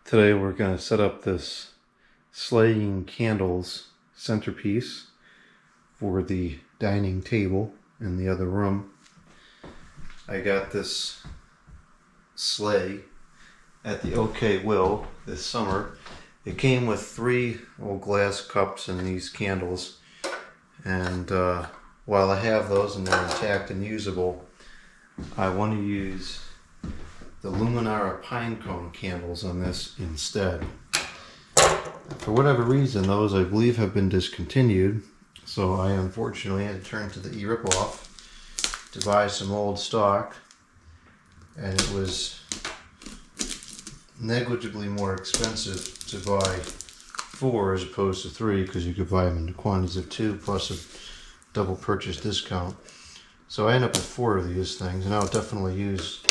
Today we're going to set up this Sleighing candles centerpiece for the dining table in the other room. I got this sleigh at the OK Will this summer. It came with 3 old glass cups and these candles, and while I have those and they're intact and usable, I want to use the Luminara pine cone candles on this instead. For whatever reason, those I believe have been discontinued, so I unfortunately had to turn to the e-rip-off to buy some old stock, and it was negligibly more expensive to buy 4 as opposed to 3, because you could buy them in the quantities of 2 plus a double purchase discount. So I end up with 4 of these things, and I'll definitely use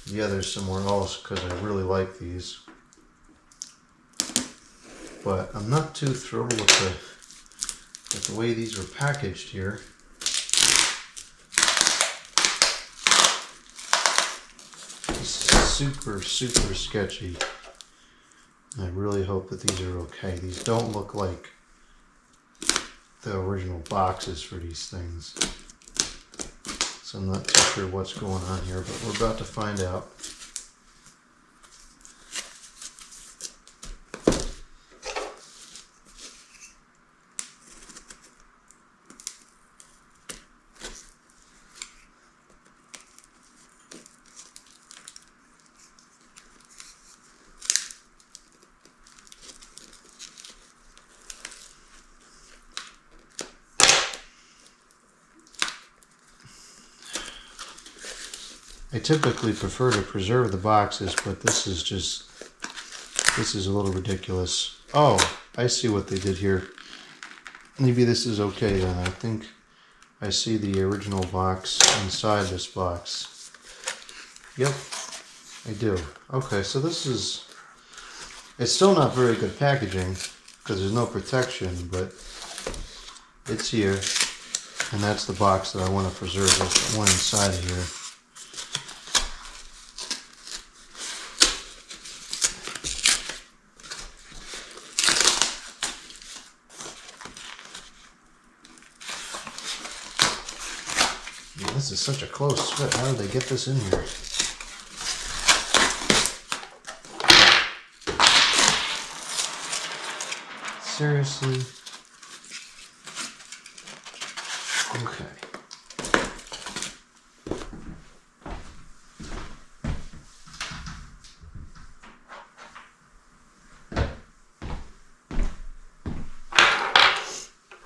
the others somewhere else because I really like these. But I'm not too thrilled with the way these were packaged here. This is super sketchy. I really hope that these are okay. These don't look like the original boxes for these things. So I'm not too sure what's going on here, but we're about to find out. I typically prefer to preserve the boxes, but this is a little ridiculous. Oh, I see what they did here. Maybe this is okay then. I think I see the original box inside this box. Yep, I do. Okay, so it's still not very good packaging because there's no protection, but it's here. And that's the box that I want to preserve. There's one inside of here. This is such a close fit. How did they get this in here? Seriously? Okay.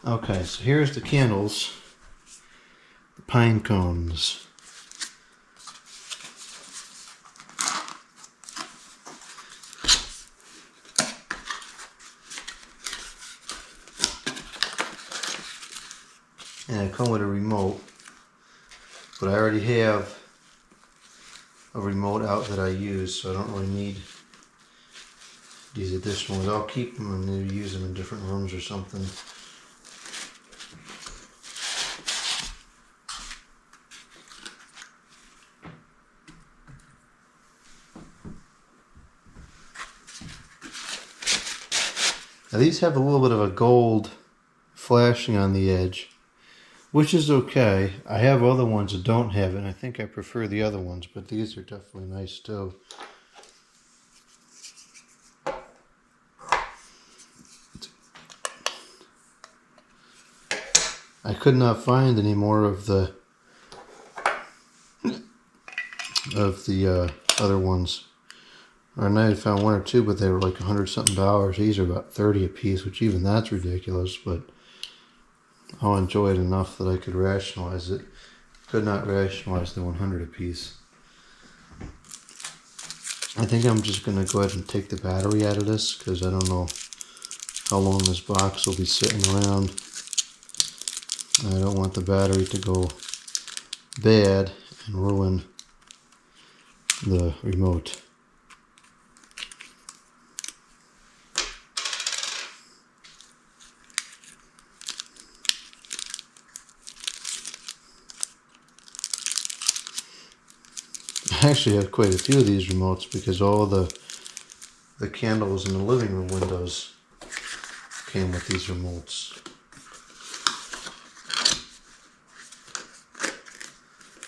Okay, so here's the candles. Pine cones. And I come with a remote, but I already have a remote out that I use, so I don't really need these additional ones. I'll keep them and maybe use them in different rooms or something. Now these have a little bit of a gold flashing on the edge, which is okay. I have other ones that don't have it, and I think I prefer the other ones, but these are definitely nice too. I could not find any more of the other ones. I might have found 1 or 2, but they were like $100-something. These are about 30 a piece, which even that's ridiculous, but I'll enjoy it enough that I could rationalize it. Could not rationalize the 100 a piece. I think I'm just going to go ahead and take the battery out of this, because I don't know how long this box will be sitting around. I don't want the battery to go bad and ruin the remote. I actually have quite a few of these remotes because all the the candles in the living room windows came with these remotes.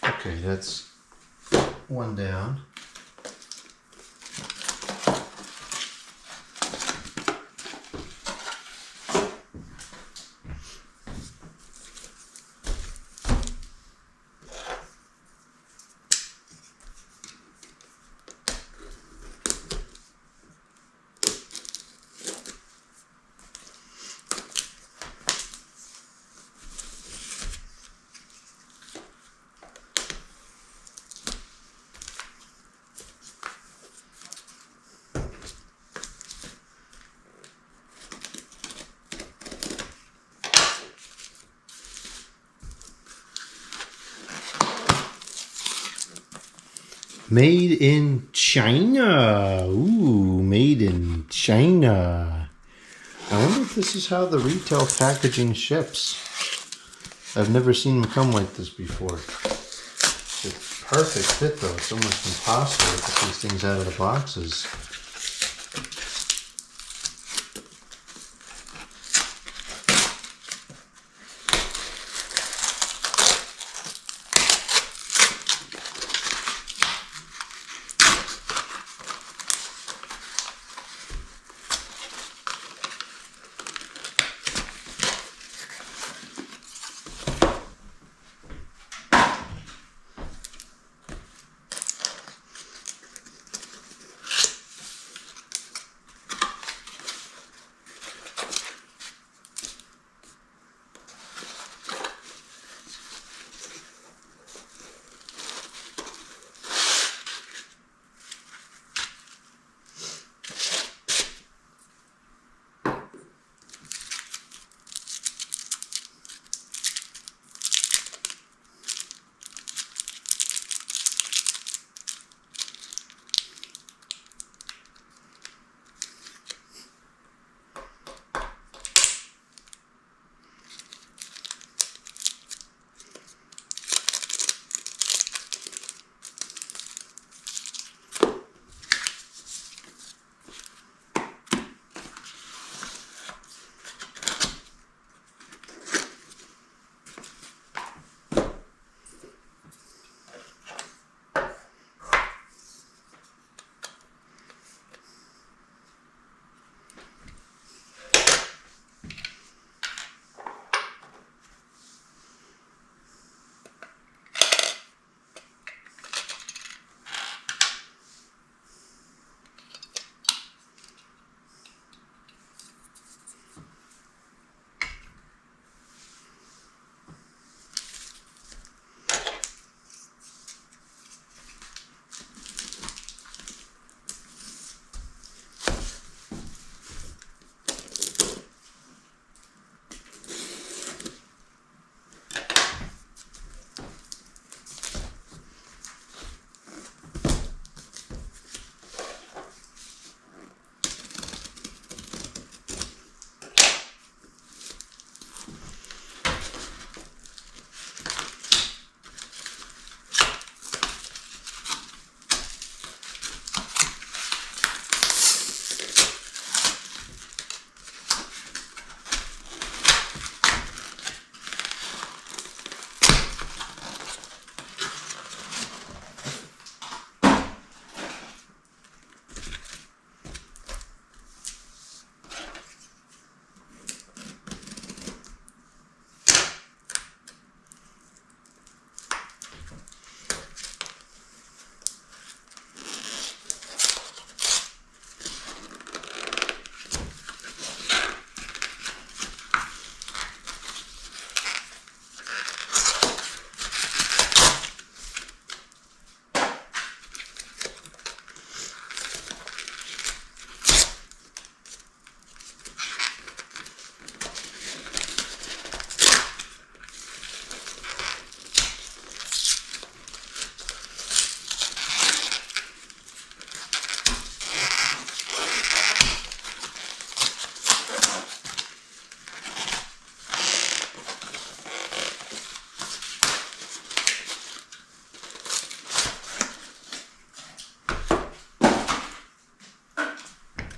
Okay, that's one down. Made in China. Ooh, made in China. I wonder if this is how the retail packaging ships. I've never seen them come like this before. It's a perfect fit though. It's almost impossible to get these things out of the boxes.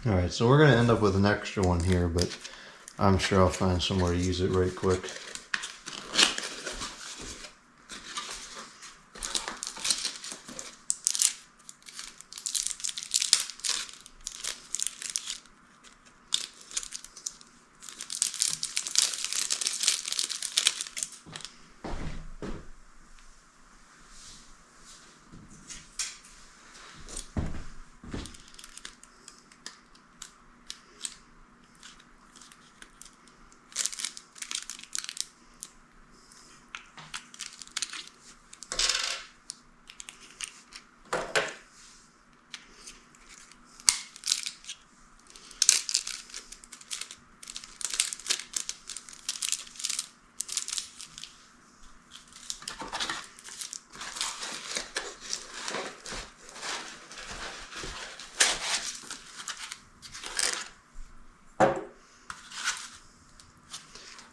Alright, so we're going to end up with an extra one here, but I'm sure I'll find somewhere to use it right quick.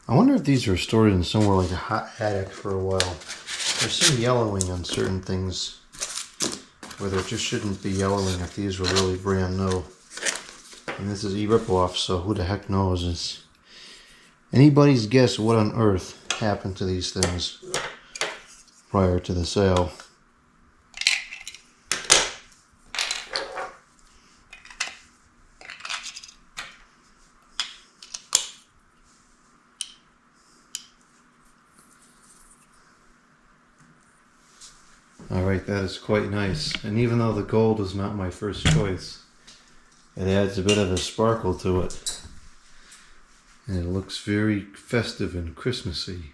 I wonder if these were stored in somewhere like a hot attic for a while. There's some yellowing on certain things where there just shouldn't be yellowing if these were really brand new. And this is e-rip-off, so who the heck knows? It's anybody's guess what on earth happened to these things prior to the sale. Alright, that is quite nice. And even though the gold is not my first choice, it adds a bit of a sparkle to it. And it looks very festive and Christmassy.